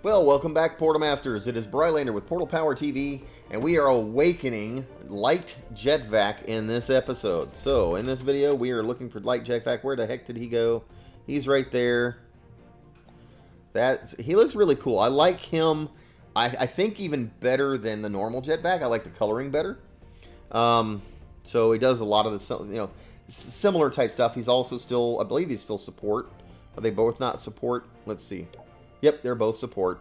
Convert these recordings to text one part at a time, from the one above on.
Well, welcome back, Portal Masters. It is Brylander with PortalPowerTV, and we are awakening Light Jet VAC in this episode. So, in this video, we are looking for Light Jet VAC. Where the heck did he go? He's right there. He looks really cool. I like him. I think even better than the normal Jet VAC. I like the coloring better. So he does a lot of the similar type stuff. He's also still, I believe he's still support. Are they both not support? Let's see. Yep, they're both support.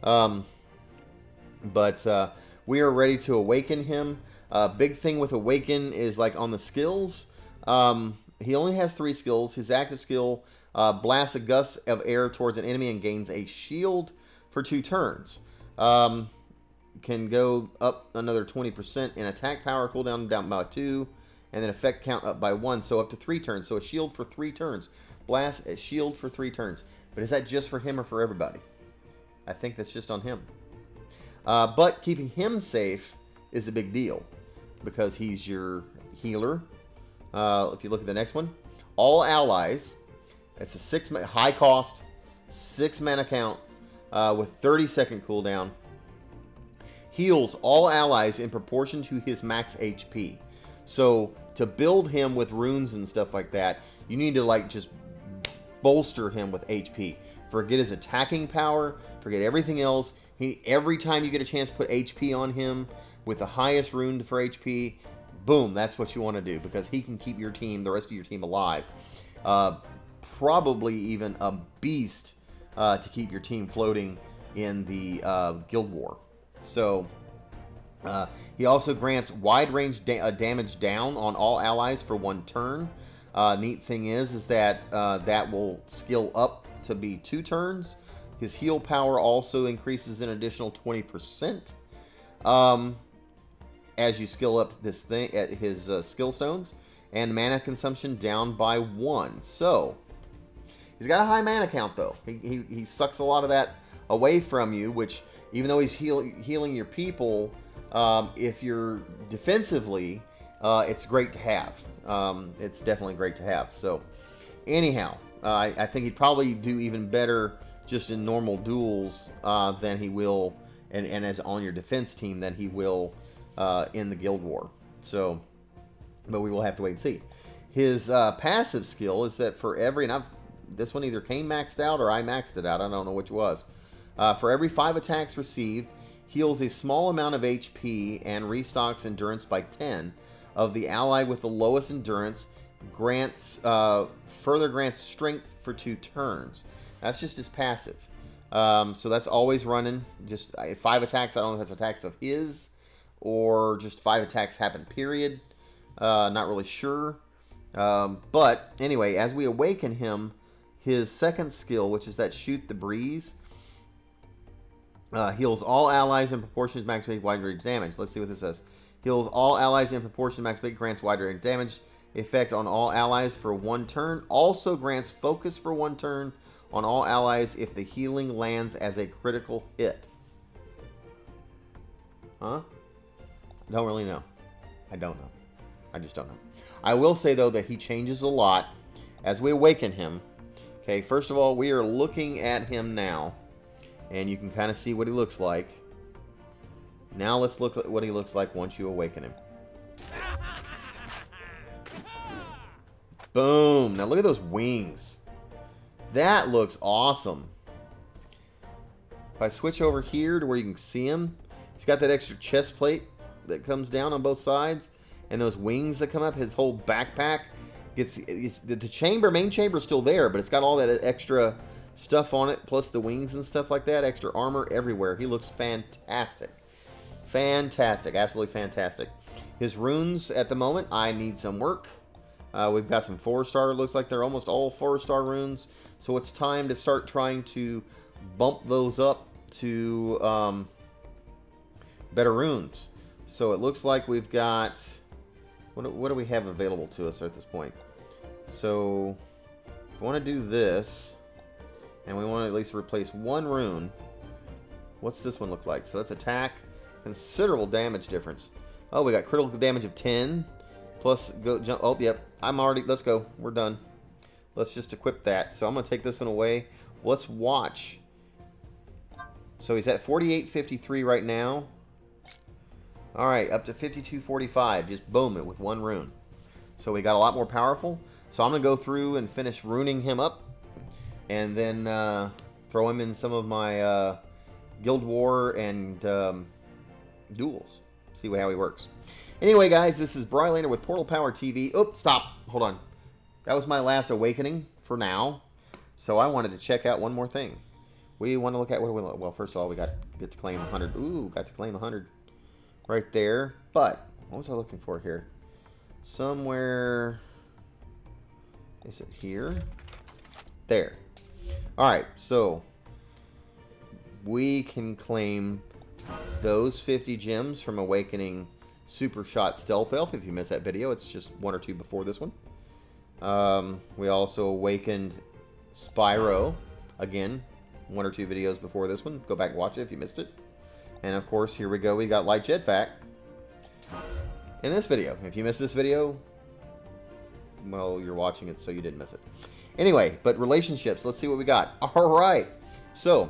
We are ready to awaken him. Big thing with Awaken is like on the skills. He only has 3 skills. His active skill blasts a gust of air towards an enemy and gains a shield for 2 turns. Can go up another 20% in attack power, cooldown down by 2, and then effect count up by 1, so up to 3 turns. So a shield for 3 turns. Blast a shield for 3 turns. But is that just for him or for everybody? I think that's just on him. But keeping him safe is a big deal because he's your healer. If you look at the next one, all allies. It's a high cost, 6 mana count with 30-second cooldown. Heals all allies in proportion to his max HP. So to build him with runes and stuff like that, you need to like just bolster him with HP. Forget his attacking power. Forget everything else. Every time you get a chance to put HP on him with the highest rune for HP, boom, that's what you want to do because he can keep your team, the rest of your team, alive. Probably even a beast to keep your team floating in the Guild War. So he also grants wide range damage down on all allies for 1 turn. Neat thing is that that will skill up to be 2 turns. His heal power also increases an additional 20% as you skill up this thing at his skill stones, and mana consumption down by 1. So he's got a high mana count though. He sucks a lot of that away from you, which even though he's healing your people, if you're defensively, it's great to have. It's definitely great to have. So, anyhow, I think he'd probably do even better just in normal duels than he will, and as on your defense team than he will in the Guild War. So, but we will have to wait and see. His passive skill is that for every, and this one either came maxed out or I maxed it out. I don't know which was. For every 5 attacks received, heals a small amount of HP and restocks endurance by 10. Of the ally with the lowest endurance, further grants strength for 2 turns. That's just his passive. So that's always running. Just 5 attacks. I don't know if that's attacks of his or just 5 attacks happen, period. Not really sure. But anyway, as we awaken him, his second skill, which is that Shoot the Breeze, heals all allies in proportion to max wide range damage. Let's see what this says. Heals all allies in proportion to max big, grants wide range damage effect on all allies for 1 turn. Also grants focus for 1 turn on all allies if the healing lands as a critical hit. Huh? Don't really know. I don't know. I just don't know. I will say though that he changes a lot as we awaken him. Okay, first of all, we are looking at him now, and you can kind of see what he looks like. Now let's look at what he looks like once you awaken him. Boom! Now look at those wings. That looks awesome. If I switch over here to where you can see him, he's got that extra chest plate that comes down on both sides, and those wings that come up. His whole backpack gets the main chamber is still there, but it's got all that extra stuff on it, plus the wings and stuff like that. Extra armor everywhere. He looks fantastic. Fantastic, absolutely fantastic. His runes at the moment, I need some work. We've got some 4-star, looks like they're almost all 4-star runes. So it's time to start trying to bump those up to better runes. So it looks like we've got, what do we have available to us at this point? So if we want to do this, and we want to at least replace 1 rune, what's this one look like? So that's attack. Considerable damage difference. Oh, we got critical damage of 10. Plus, go jump. Oh, yep. I'm already. Let's go. We're done. Let's just equip that. So I'm going to take this one away. Let's watch So he's at 4853 right now. Alright, up to 5245. Just boom it with one rune. So we got a lot more powerful. So I'm going to go through and finish runing him up. And then throw him in some of my Guild War and duels. See how he works. Anyway, guys, this is Brylander with PortalPowerTV. Oops, stop. Hold on. That was my last awakening for now. So I wanted to check out one more thing. We want to look at what do we look. Well, first of all, we get to claim 100. Ooh, got to claim 100 right there. But what was I looking for here? Somewhere. Is it here? There. All right. So we can claim those 50 gems from Awakening Super Shot Stealth Elf. If you missed that video, it's just one or two before this one. We also awakened Spyro again, one or two videos before this one. Go back and watch it if you missed it. And of course, here we go. We got Light Jetpack in this video. If you missed this video, well, you're watching it, so you didn't miss it. Anyway, but relationships. Let's see what we got. All right. So,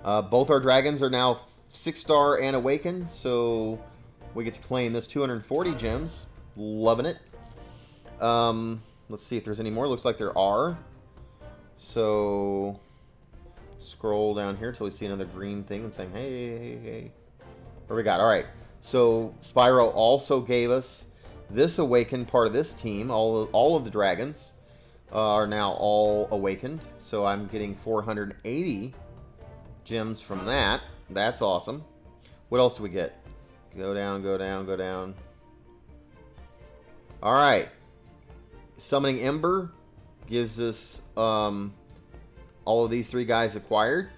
both our dragons are now 6-star and awakened, so we get to claim this 240 gems. Loving it. Let's see if there's any more. Looks like there are. So, scroll down here until we see another green thing and saying, hey, hey, hey. What we got? All right. So, Spyro also gave us this awakened part of this team. All of the dragons are now all awakened. So, I'm getting 480 gems from that. That's awesome. What else do we get? Go down, go down, go down. All right. Summoning Ember gives us all of these 3 guys acquired.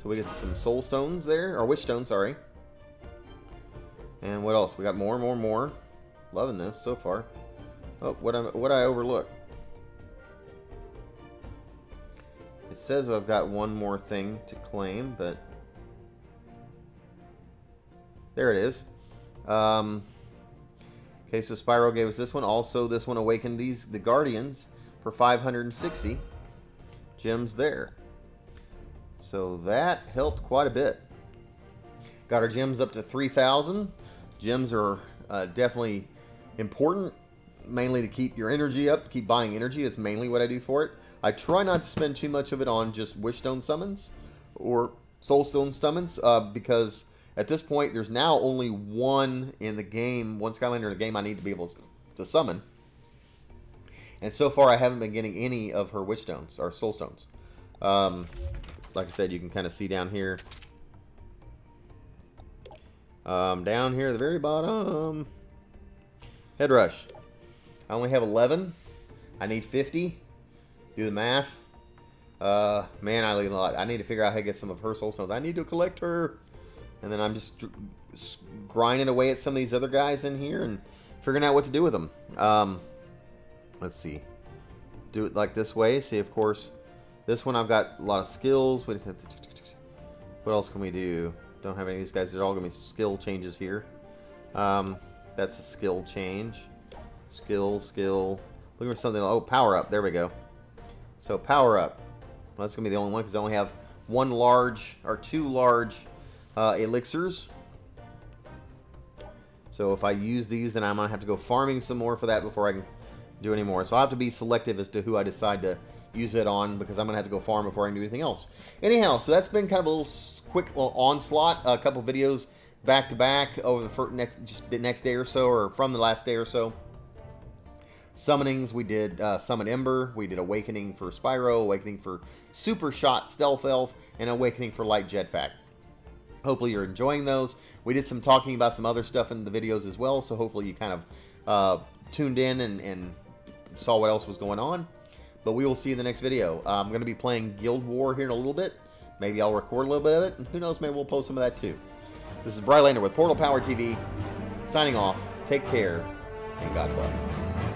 So we get some soul stones there, or wish stones, sorry. And what else? We got more. Loving this so far. Oh, what I overlook? It says I've got one more thing to claim, but there it is. Okay, so Spyro gave us this one. Also, this one awakened the Guardians for 560 gems there. So that helped quite a bit. Got our gems up to 3,000. Gems are definitely important, mainly to keep your energy up, keep buying energy. That's mainly what I do for it. I try not to spend too much of it on just Wishstone summons or Soulstone summons because at this point, there's now only one in the game, one Skylander in the game I need to be able to summon. And so far, I haven't been getting any of her Wish Stones, or Soul Stones. Like I said, you can kind of see down here. Down here at the very bottom. Head Rush. I only have 11. I need 50. Do the math. Man, I need a lot. I need to figure out how to get some of her Soul Stones. I need to collect her. And then I'm just grinding away at some of these other guys in here and figuring out what to do with them. Let's see. Do it like this way. See, of course, this one I've got a lot of skills. What else can we do? Don't have any of these guys. They're all going to be skill changes here. That's a skill change. Skill. Looking for something. Oh, power up. There we go. So power up. Well, that's going to be the only one because I only have one large or 2 large elixirs. So if I use these, then I'm going to have to go farming some more for that before I can do any more. So I have to be selective as to who I decide to use it on because I'm going to have to go farm before I can do anything else. Anyhow, so that's been kind of a little quick little onslaught. A couple videos back to back over the next day or so, or from the last day or so. Summonings, we did Summon Ember, we did Awakening for Spyro, Awakening for Super Shot Stealth Elf, and Awakening for Light Jetpack. Hopefully you're enjoying those. We did some talking about some other stuff in the videos as well, so hopefully you kind of tuned in and saw what else was going on. But we will see you in the next video. I'm going to be playing Guild War here in a little bit. Maybe I'll record a little bit of it, and who knows, maybe we'll post some of that too. This is Brylander with PortalPowerTV, signing off. Take care, and God bless.